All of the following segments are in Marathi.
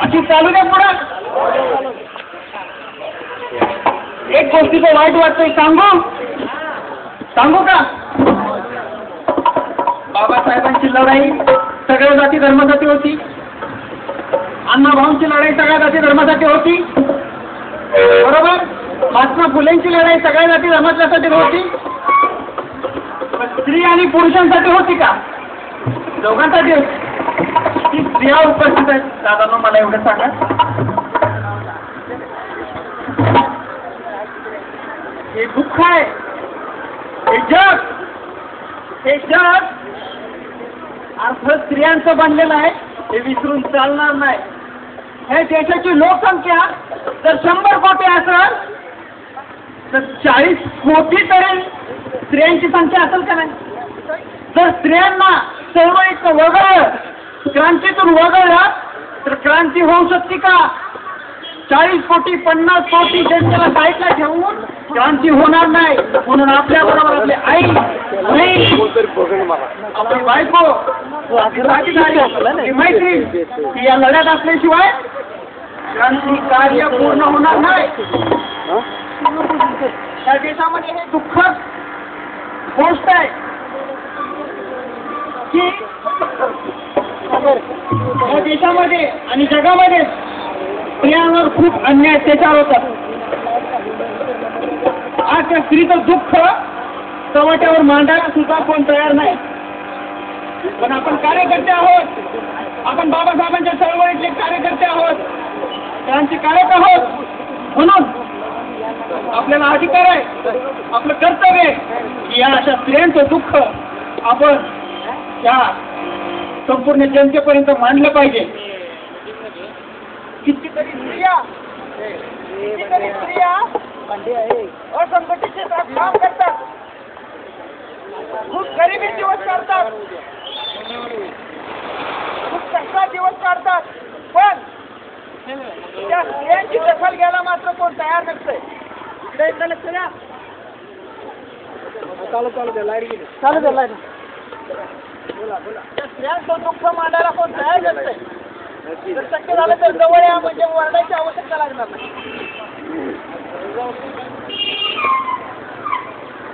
अशी चालू द्या पुढं. एक गोष्टीचं वाईट वाटतंय, सांगू का? बाबासाहेबांची लढाई सगळ्या जाती धर्मासाठी होती. अण्णाभाऊंची लढाई सगळ्या जाती धर्मासाठी होती, बरोबर. महात्मा फुलेंची लढाई सगळ्या जाती धर्मासाठी होती. स्त्री आणि पुरुषांसाठी होती का? दोघांसाठी होती. ती स्त्रिया उपस्थित आहेत. दादांनो मला एवढं सांगा, हे दुःख आहे, हे जग अर्थ स्त्रियांचं बनलेलं आहे, हे विसरून चालणार नाही. हे देशाची लोकसंख्या जर 100 कोटी असेल तर 40 कोटी तरी स्त्रियांची संख्या असेल का नाही? जर स्त्रियांना चळवळीत वगळलं, क्रांतीतून वगळलं तर क्रांती होऊ शकते का? 40 कोटी 50 कोटी जनतेला साईडला ठेवून क्रांती होणार नाही. म्हणून आपल्या बरोबर आपली आई, आपली बायको, मैत्री ही या लढ्यात असल्याशिवाय क्रांती कार्य पूर्ण होणार नाही. या देशामध्ये हे दुःखद गोष्ट आहे की या देशामध्ये आणि जगामध्ये स्त्रियांवर खूप अन्याय अत्याचार होतात. आज त्या स्त्रीचं दुःख चव्हाट्यावर मांडायला सुद्धा कोण तयार नाही. पण आपण कार्यकर्ते आहोत, आपण बाबासाहेबांच्या चळवळीतले कार्यकर्ते आहोत, क्रांतिकारक आहोत. म्हणून आपल्याला अधिकार आहे, आपलं कर्तव्य आहे की या अशा स्त्रियांचं दुःख आपण या संपूर्ण जनतेपर्यंत मांडलं पाहिजे. कितीतरी स्त्रिया असंघटित क्षेत्रात काम करतात, खूप गरिबी दिवस काढतात, खूप कष्टात दिवस काढतात, पण त्या स्त्रियांची दखल घ्यायला मात्र कोण तयार नसतंय. त्या स्त्रियांचं दुःख मांडायला कोण तयार नसतंय. जर शक्य झालं तर जवळ या, म्हणजे वरडायची आवश्यकता लागणार नाही.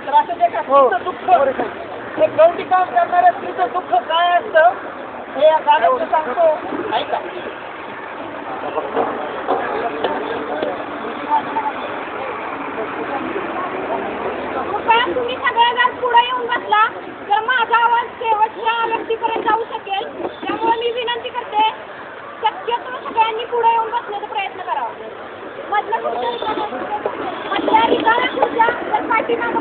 तर असं जे स्त्रीचं दुःख, हे गवटी काम करणाऱ्या स्त्रीचं दुःख काय असतं हे या गाण्यात सांगतो, ऐका. तुम्ही सगळ्या जर पुढे येऊन बसला तर माझा आवाज शेवटच्या व्यक्तीपर्यंत जाऊ शकेल. त्यामुळे मी विनंती करते, शक्यतो सगळ्यांनी पुढे येऊन बसण्याचा प्रयत्न करावा. मधल्या रिकाम्या खुर्च्या तर पाठीमागं